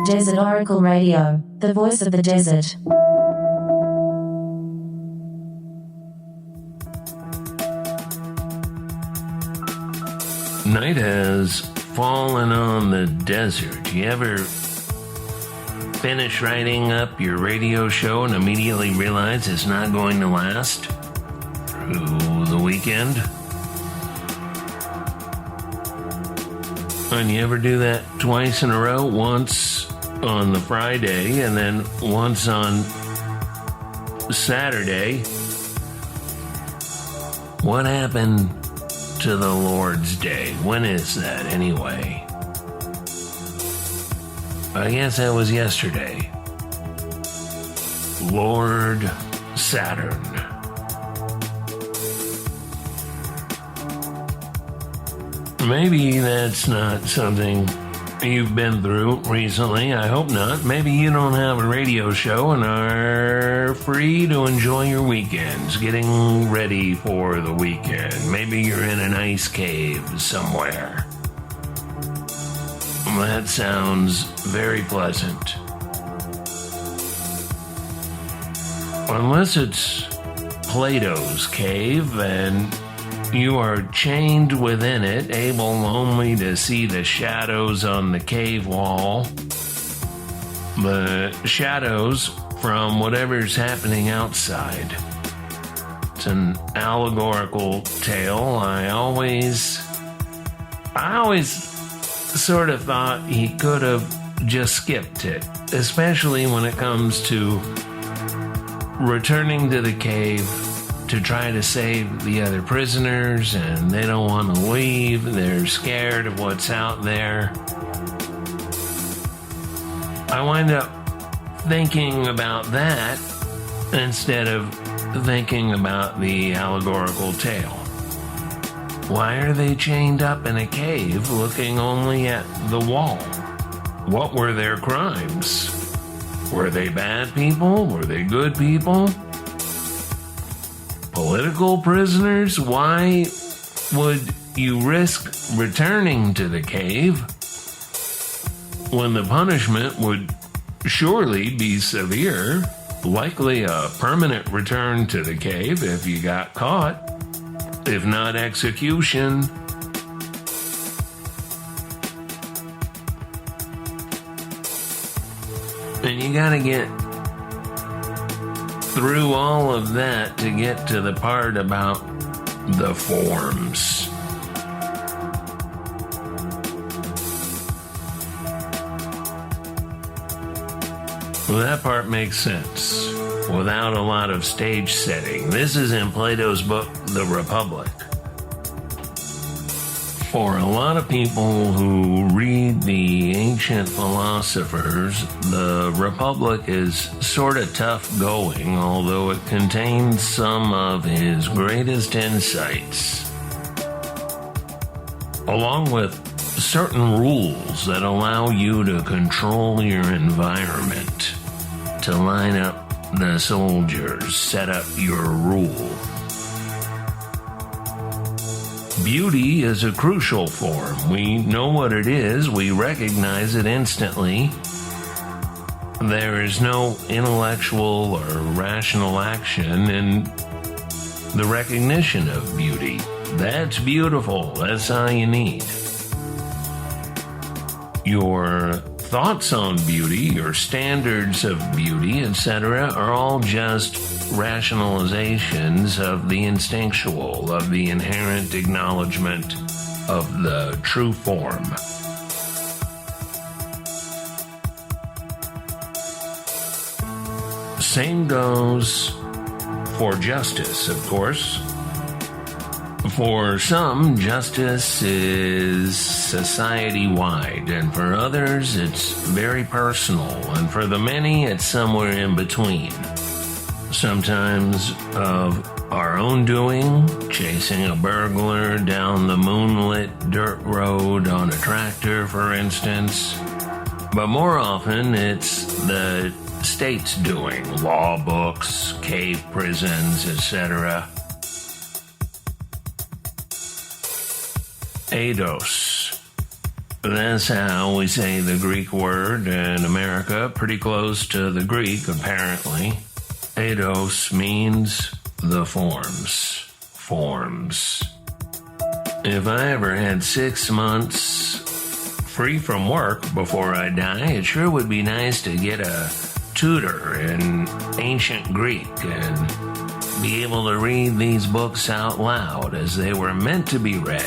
Desert Oracle Radio, the voice of the desert. Night has fallen on the desert. You ever finish writing up your radio show and immediately realize it's not going to last through the weekend? And you ever do that twice in a row? Once on the Friday and then once on Saturday? What happened to the Lord's Day? When is that anyway? I guess that was yesterday. Lord Saturn. Maybe that's not something you've been through recently. I hope not. Maybe you don't have a radio show and are free to enjoy your weekends, getting ready for the weekend. Maybe you're in an ice cave somewhere. That sounds very pleasant. Unless it's Plato's cave and you are chained within it, able only to see the shadows on the cave wall. The shadows from whatever's happening outside. It's an allegorical tale. I always sort of thought he could have just skipped it, especially when it comes to returning to the cave to try to save the other prisoners, and they don't want to leave. They're scared of what's out there. I wind up thinking about that instead of thinking about the allegorical tale. Why are they chained up in a cave looking only at the wall? What were their crimes? Were they bad people? Were they good people? Political prisoners? Why would you risk returning to the cave when the punishment would surely be severe, likely a permanent return to the cave if you got caught, if not execution? And you gotta get through all of that to get to the part about the forms. Well, that part makes sense without a lot of stage setting. This is in Plato's book, The Republic. For a lot of people who read the ancient philosophers, the Republic is sort of tough going, although it contains some of his greatest insights, along with certain rules that allow you to control your environment, to line up the soldiers, set up your rule. Beauty is a crucial form. We know what it is. We recognize it instantly. There is no intellectual or rational action in the recognition of beauty. That's beautiful. That's all you need. Your thoughts on beauty, your standards of beauty, etc., are all just rationalizations of the instinctual, of the inherent acknowledgement of the true form. Same goes for justice, of course. For some, justice is society-wide, and for others, it's very personal, and for the many, it's somewhere in between. Sometimes of our own doing, chasing a burglar down the moonlit dirt road on a tractor, for instance. But more often, it's the state's doing, law books, cave prisons, etc. Eidos. That's how we say the Greek word in America, pretty close to the Greek, apparently. Eidos means the forms. Forms. If I ever had 6 months free from work before I die, it sure would be nice to get a tutor in ancient Greek and be able to read these books out loud as they were meant to be read.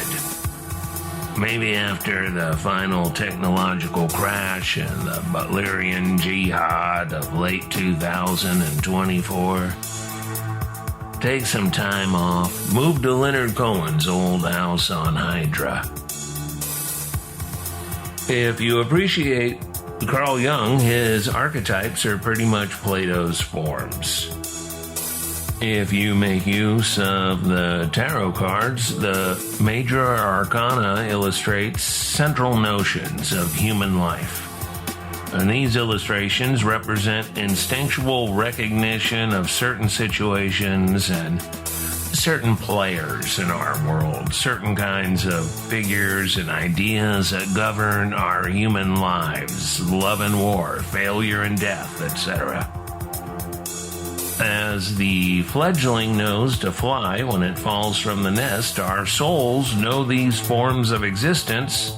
Maybe after the final technological crash and the Butlerian jihad of late 2024, take some time off, move to Leonard Cohen's old house on Hydra. If you appreciate Carl Jung, his archetypes are pretty much Plato's forms. If you make use of the tarot cards, the major arcana illustrates central notions of human life. And these illustrations represent instinctual recognition of certain situations and certain players in our world, certain kinds of figures and ideas that govern our human lives, love and war, failure and death, etc. As the fledgling knows to fly when it falls from the nest, our souls know these forms of existence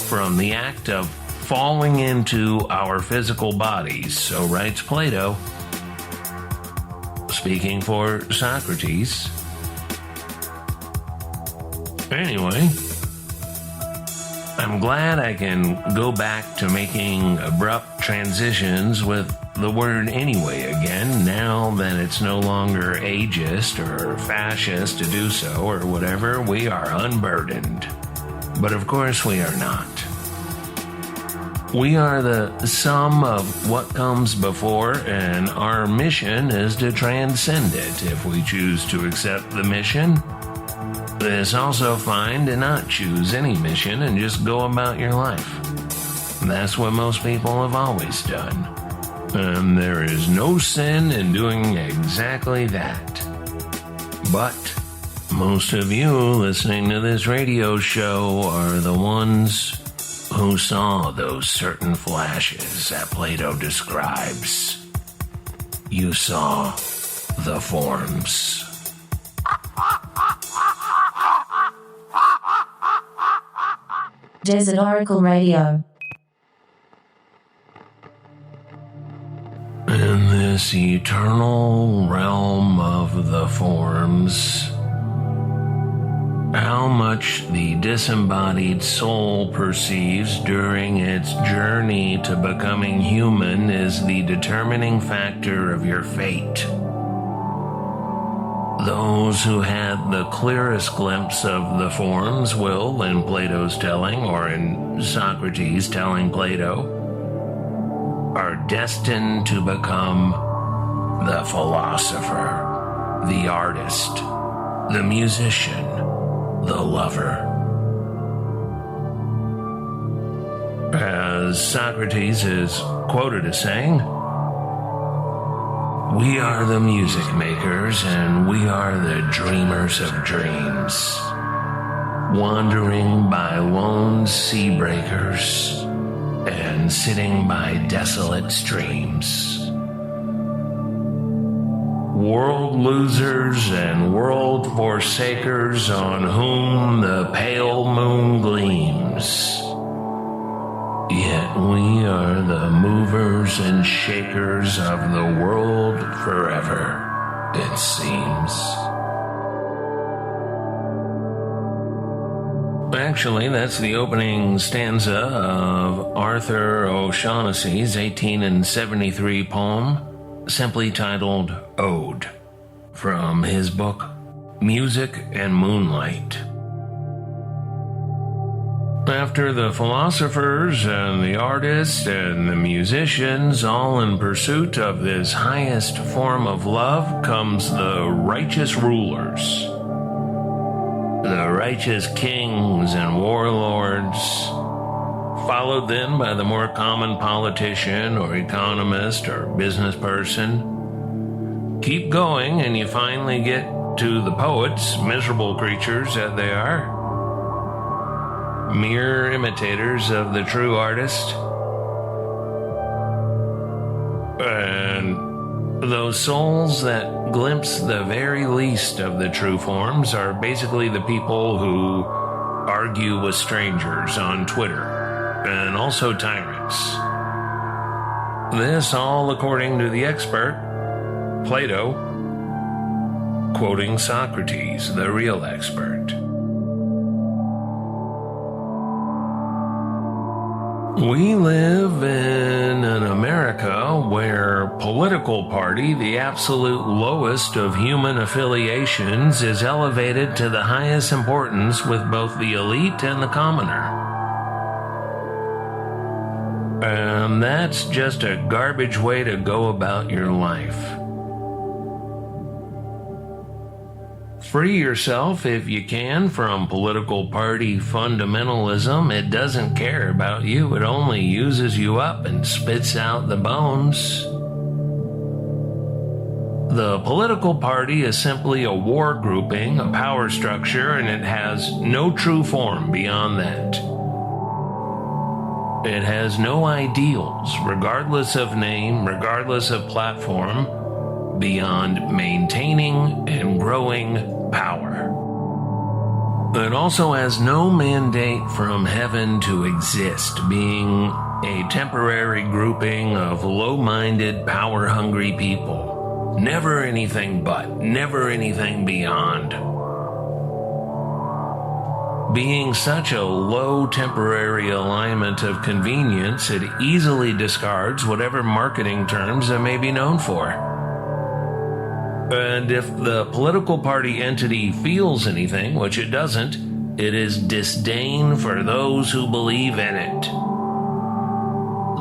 from the act of falling into our physical bodies. So writes Plato, speaking for Socrates. Anyway, I'm glad I can go back to making abrupt transitions with the word anyway again, now that it's no longer ageist or fascist to do so or whatever. We are unburdened. But of course we are not. We are the sum of what comes before, and our mission is to transcend it. If we choose to accept the mission, it's also fine to not choose any mission and just go about your life. That's what most people have always done. And there is no sin in doing exactly that. But most of you listening to this radio show are the ones who saw those certain flashes that Plato describes. You saw the forms. Desert Oracle Radio. In this eternal realm of the forms, how much the disembodied soul perceives during its journey to becoming human is the determining factor of your fate. Those who had the clearest glimpse of the forms will, in Plato's telling, or in Socrates telling Plato, are destined to become the philosopher, the artist, the musician, the lover. As Socrates is quoted as saying, "We are the music makers and we are the dreamers of dreams, wandering by lone sea breakers and sitting by desolate streams. World losers and world forsakers on whom the pale moon gleams. Yet we are the movers and shakers of the world forever, it seems." Actually, that's the opening stanza of Arthur O'Shaughnessy's 1873 poem, simply titled Ode, from his book Music and Moonlight. After the philosophers and the artists and the musicians, all in pursuit of this highest form of love, comes the righteous rulers, the righteous kings and warlords, followed then by the more common politician or economist or business person. Keep going and you finally get to the poets, miserable creatures that they are. mere imitators of the true artist. And those souls that glimpse the very least of the true forms are basically the people who argue with strangers on Twitter, and also tyrants. This all according to the expert, Plato, quoting Socrates, the real expert. We live in an America where political party, the absolute lowest of human affiliations, is elevated to the highest importance with both the elite and the commoner. And that's just a garbage way to go about your life. Free yourself, if you can, from political party fundamentalism. It doesn't care about you. It only uses you up and spits out the bones. The political party is simply a war grouping, a power structure, and it has no true form beyond that. It has no ideals, regardless of name, regardless of platform, beyond maintaining and growing power. It also has no mandate from heaven to exist, being a temporary grouping of low-minded, power-hungry people. Never anything but, never anything beyond. Being such a low temporary alignment of convenience, it easily discards whatever marketing terms it may be known for. And if the political party entity feels anything, which it doesn't, it is disdain for those who believe in it.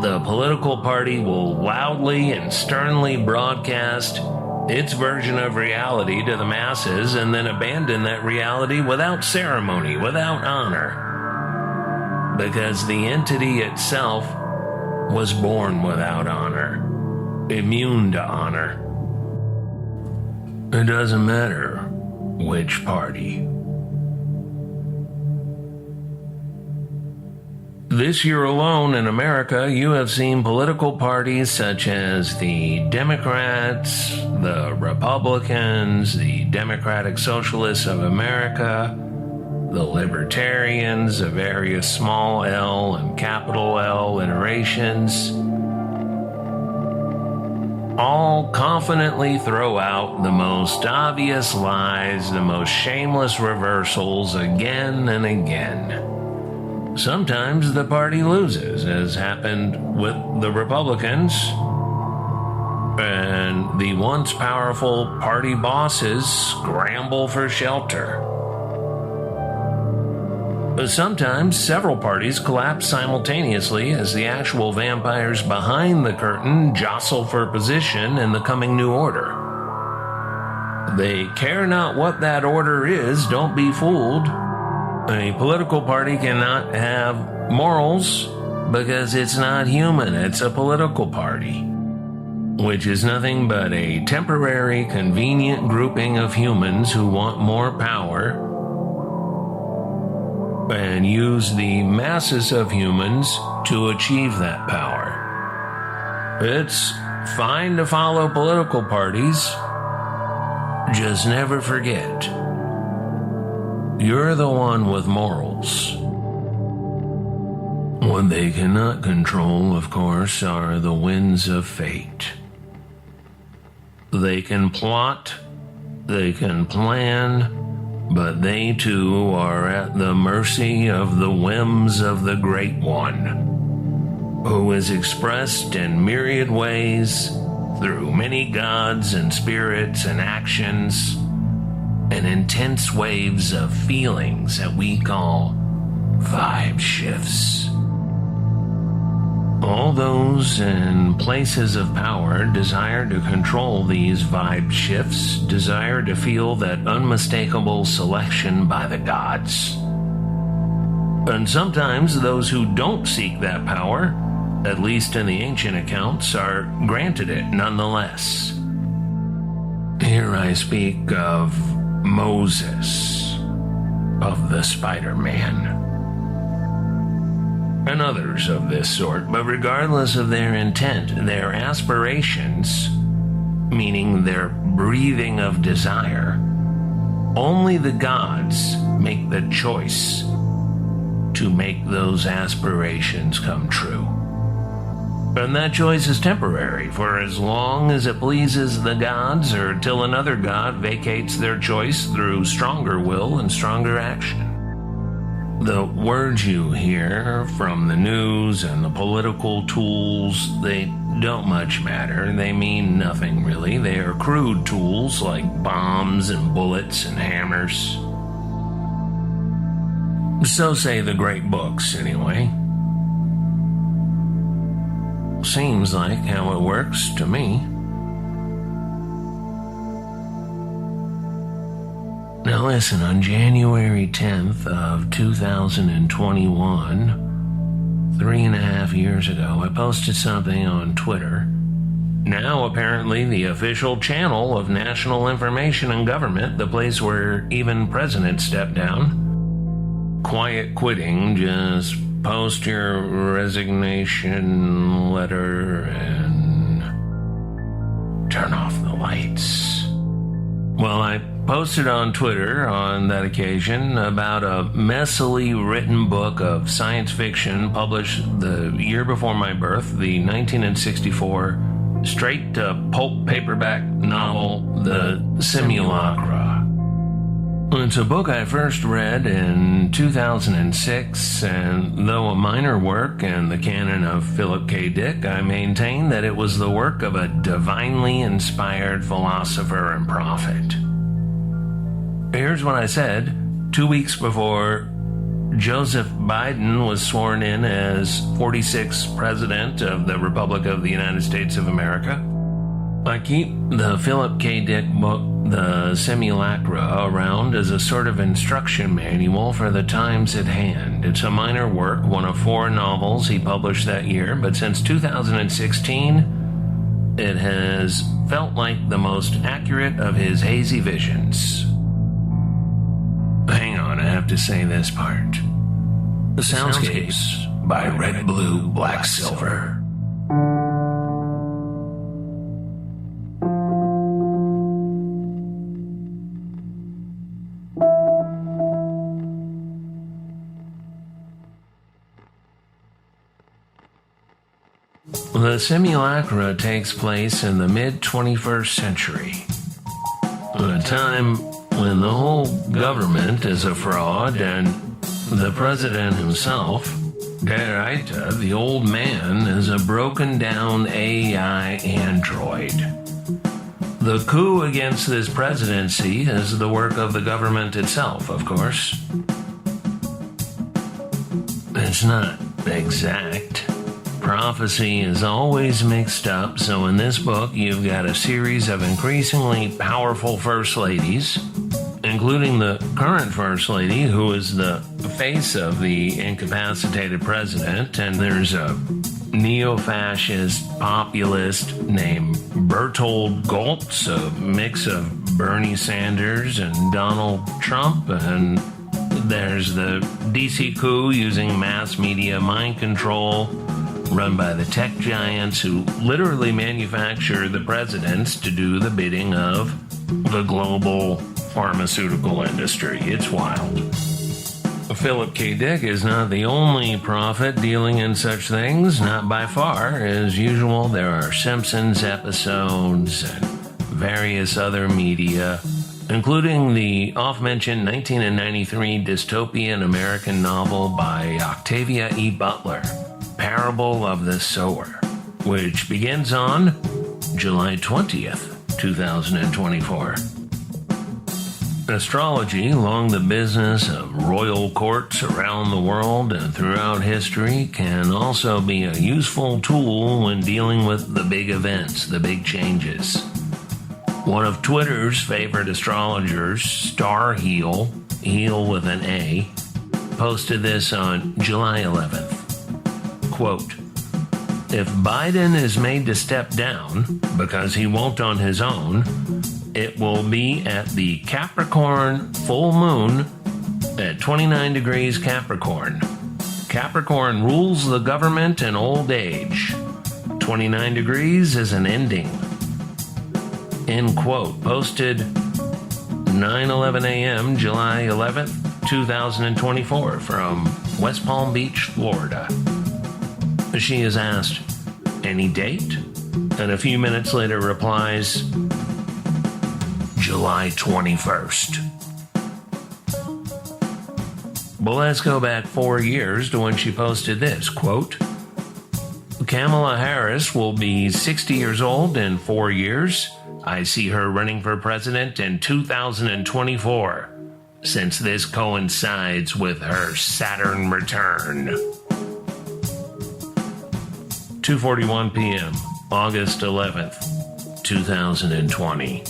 The political party will loudly and sternly broadcast its version of reality to the masses and then abandon that reality without ceremony, without honor. Because the entity itself was born without honor, immune to honor. It doesn't matter which party. This year alone in America, you have seen political parties such as the Democrats, the Republicans, the Democratic Socialists of America, the Libertarians of various small L and capital L iterations, all confidently throw out the most obvious lies, the most shameless reversals again and again. Sometimes the party loses, as happened with the Republicans, and the once powerful party bosses scramble for shelter. But sometimes several parties collapse simultaneously as the actual vampires behind the curtain jostle for position in the coming new order. They care not what that order is, don't be fooled. A political party cannot have morals because it's not human, it's a political party, which is nothing but a temporary, convenient grouping of humans who want more power and use the masses of humans to achieve that power. It's fine to follow political parties, just never forget, you're the one with morals. What they cannot control, of course, are the winds of fate. They can plot, they can plan, but they too are at the mercy of the whims of the Great One, who is expressed in myriad ways through many gods and spirits and actions and intense waves of feelings that we call vibe shifts. All those in places of power desire to control these vibe shifts, desire to feel that unmistakable selection by the gods. And sometimes those who don't seek that power, at least in the ancient accounts, are granted it nonetheless. Here I speak of Moses, of the Spider-Man. and others of this sort, but regardless of their intent, their aspirations, meaning their breathing of desire, only the gods make the choice to make those aspirations come true. And that choice is temporary, for as long as it pleases the gods, or till another god vacates their choice through stronger will and stronger action. The words you hear from the news and the political tools, they don't much matter. They mean nothing, really. They are crude tools like bombs and bullets and hammers. So say the great books, anyway. Seems like how it works to me. Now listen, on January 10th of 2021, 3.5 years ago, I posted something on Twitter. Now apparently the official channel of National Information and Government, the place where even presidents step down. Quiet quitting, just post your resignation letter and turn off the lights. Well, I posted on Twitter on that occasion about a messily written book of science fiction published the year before my birth, the 1964 straight-to-pulp paperback novel, The Simulacra. It's a book I first read in 2006, and though a minor work in the canon of Philip K. Dick, I maintain that it was the work of a divinely inspired philosopher and prophet. Here's what I said 2 weeks before Joseph Biden was sworn in as 46th President of the Republic of the United States of America. I keep the Philip K. Dick book, The Simulacra, around as a sort of instruction manual for the times at hand. It's a minor work, one of 4 novels he published that year, but since 2016, it has felt like the most accurate of his hazy visions. Hang on, I have to say this part. The Soundscapes by Red, Blue, Black, Silver. The Simulacra takes place in the mid-21st century, a time when the whole government is a fraud and the president himself, Deraita, the old man, is a broken-down AI android. The coup against this presidency is the work of the government itself, of course. It's not exact. Prophecy is always mixed up, so in this book you've got a series of increasingly powerful first ladies, including the current first lady, who is the face of the incapacitated president, and there's a neo-fascist populist named Bertold Goltz, a mix of Bernie Sanders and Donald Trump, and there's the DC coup using mass media mind control, run by the tech giants who literally manufacture the presidents to do the bidding of the global pharmaceutical industry. It's wild. Philip K. Dick is not the only prophet dealing in such things, not by far. As usual, there are Simpsons episodes and various other media, including the oft-mentioned 1993 dystopian American novel by Octavia E. Butler, Parable of the Sower, which begins on July 20th, 2024. Astrology, long the business of royal courts around the world and throughout history, can also be a useful tool when dealing with the big events, the big changes. One of Twitter's favorite astrologers, Starheel, heel with an A, posted this on July 11th. Quote, "If Biden is made to step down, because he won't on his own, it will be at the Capricorn full moon at 29 degrees Capricorn. Capricorn rules the government and old age. 29 degrees is an ending. End quote. Posted 9:11 a.m., July 11th, 2024, from West Palm Beach, Florida. She is asked, any date? And a few minutes later replies, July 21st. But let's go back 4 years to when she posted this, quote, Kamala Harris will be 60 years old in 4 years. I see her running for president in 2024, since this coincides with her Saturn return. 2:41 p.m., August 11th, 2020.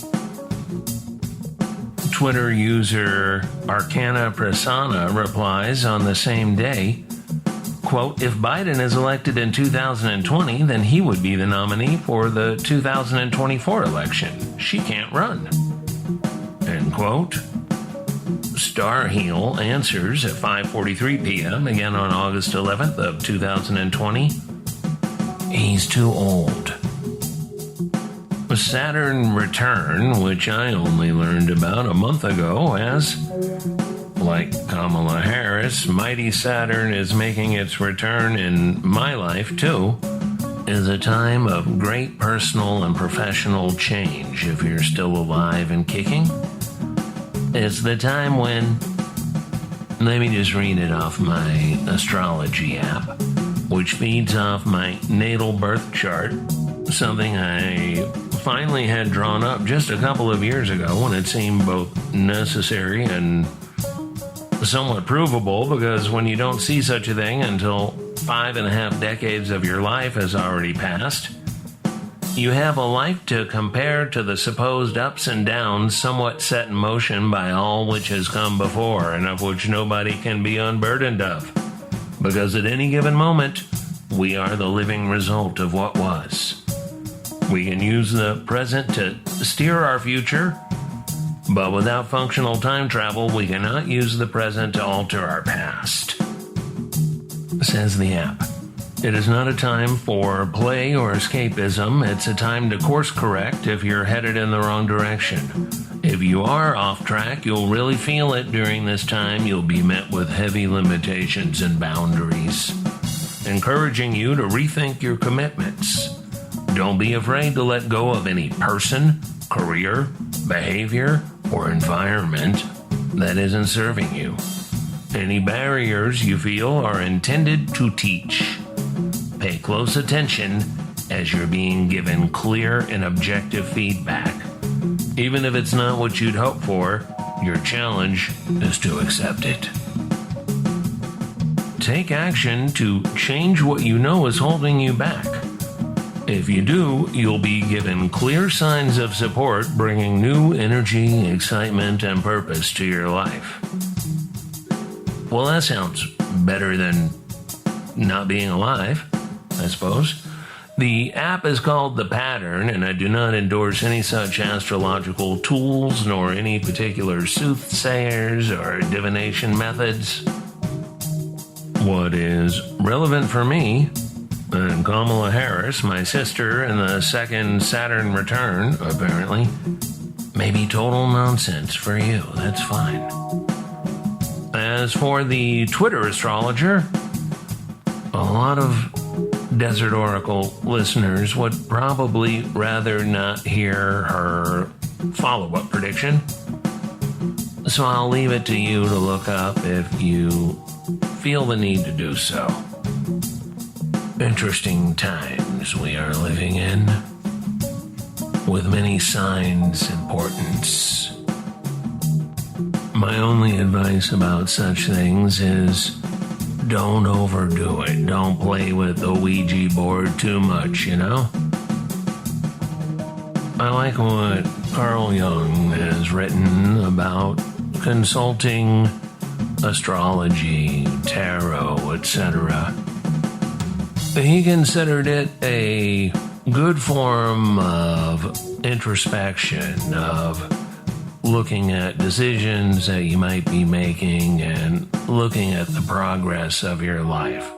Twitter user Arcana Prasanna replies on the same day, quote, if Biden is elected in 2020, then he would be the nominee for the 2024 election. She can't run. End quote. Starheel answers at 5:43 p.m., again on August 11th of 2020. He's too old. Saturn return, which I only learned about a month ago, as, like Kamala Harris, mighty Saturn is making its return in my life too, is a time of great personal and professional change if you're still alive and kicking. It's the time when, let me just read it off my astrology app, which feeds off my natal birth chart, something I finally had drawn up just a couple of years ago when it seemed both necessary and somewhat provable, because when you don't see such a thing until 5.5 decades of your life has already passed, you have a life to compare to the supposed ups and downs somewhat set in motion by all which has come before and of which nobody can be unburdened of, because at any given moment, we are the living result of what was. We can use the present to steer our future, but without functional time travel, we cannot use the present to alter our past. Says the app. It is not a time for play or escapism. It's a time to course correct if you're headed in the wrong direction. If you are off track, you'll really feel it during this time. You'll be met with heavy limitations and boundaries, encouraging you to rethink your commitments. Don't be afraid to let go of any person, career, behavior, or environment that isn't serving you. Any barriers you feel are intended to teach. Pay close attention as you're being given clear and objective feedback. Even if it's not what you'd hoped for, your challenge is to accept it. Take action to change what you know is holding you back. If you do, you'll be given clear signs of support, bringing new energy, excitement, and purpose to your life. Well, that sounds better than not being alive, I suppose. The app is called The Pattern, and I do not endorse any such astrological tools, nor any particular soothsayers or divination methods. What is relevant for me, and Kamala Harris, my sister, in the second Saturn return, apparently, may be total nonsense for you. That's fine. As for the Twitter astrologer, a lot of Desert Oracle listeners would probably rather not hear her follow-up prediction. So I'll leave it to you to look up if you feel the need to do so. Interesting times we are living in, with many signs and portents. My only advice about such things is don't overdo it. Don't play with the Ouija board too much, you know? I like what Carl Jung has written about consulting astrology, tarot, etc. He considered it a good form of introspection, of looking at decisions that you might be making and looking at the progress of your life.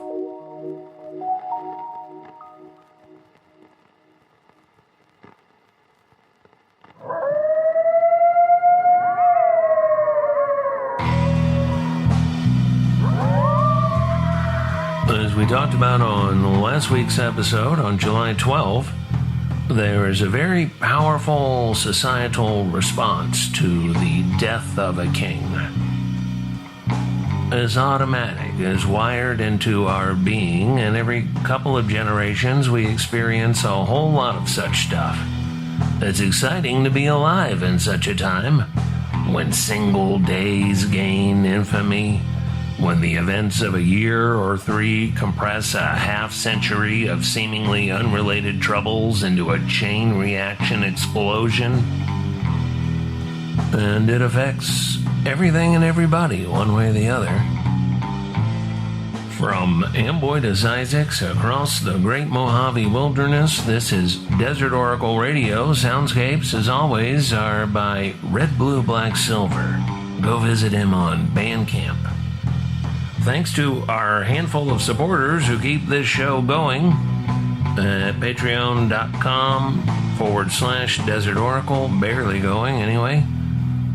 As we talked about on last week's episode on July 12th, there is a very powerful societal response to the death of a king. It's automatic, it's wired into our being, and every couple of generations we experience a whole lot of such stuff. It's exciting to be alive in such a time, when single days gain infamy, when the events of a year or three compress a half-century of seemingly unrelated troubles into a chain reaction explosion. And it affects everything and everybody one way or the other. From Amboy to Zizix across the Great Mojave Wilderness, this is Desert Oracle Radio. Soundscapes, as always, are by Red Blue Black Silver. Go visit him on Bandcamp. Thanks to our handful of supporters who keep this show going at patreon.com/Desert Oracle, barely going anyway.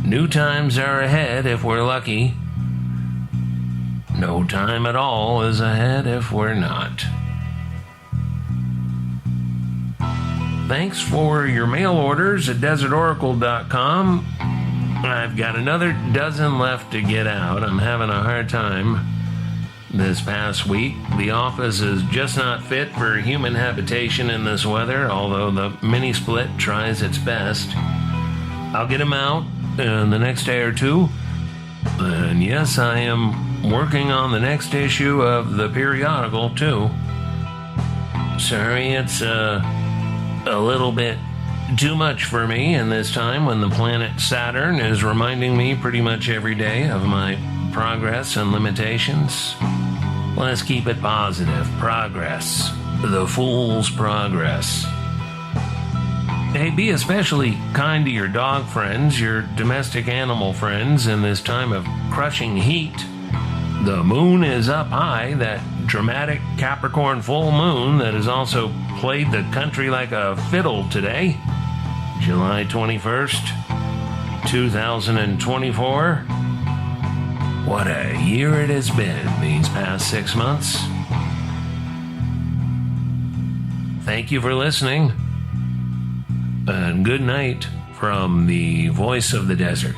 New times are ahead if we're lucky. No time at all is ahead if we're not. Thanks for your mail orders at desertoracle.com. I've got another dozen left to get out. I'm having a hard time. This past week, the office is just not fit for human habitation in this weather, although the mini-split tries its best. I'll get them out in the next day or two. And yes, I am working on the next issue of the periodical, too. Sorry, it's a little bit too much for me in this time when the planet Saturn is reminding me pretty much every day of my progress and limitations. Let's keep it positive. Progress. The fool's progress. Hey, be especially kind to your dog friends, your domestic animal friends in this time of crushing heat. The moon is up high, that dramatic Capricorn full moon that has also played the country like a fiddle today. July 21st, 2024. What a year it has been these past 6 months. Thank you for listening. And good night from the voice of the desert.